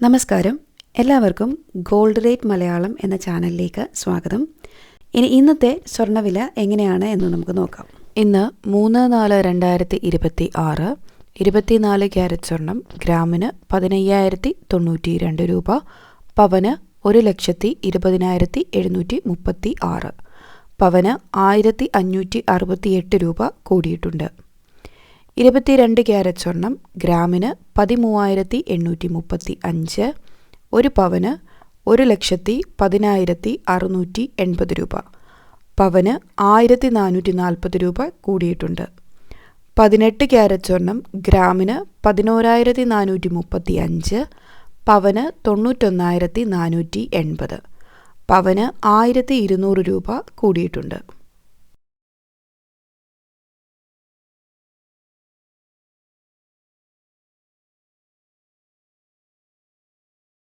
നമസ്കാരം, എല്ലാവർക്കും gold rate Malayalam എന്ന ചാനലിലേക്ക് സ്വാഗതം. ഇന്നത്തെ സ്വർണ്ണവില എങ്ങനെയാണ് എന്ന് നമുക്ക് നോക്കാം. ഇന്ന് 3/4/2026 24 ക്യാരറ്റ് സ്വർണം ഗ്രാമിന് 15,092 രൂപ, പവന് 1,20,736, പവന് 1,568 രൂപ കൂടിയിട്ടുണ്ട്. 22 ക്യാരറ്റ് സ്വർണം ഗ്രാമിന് 13,835, ഒരു പവന് 1,10,680 രൂപ, പവന് 1,440 രൂപ കൂടിയിട്ടുണ്ട്. 18 ക്യാരറ്റ് സ്വർണം ഗ്രാമിന് 11,435, പവന് 91,480, പവന് 1,200 രൂപ കൂടിയിട്ടുണ്ട്.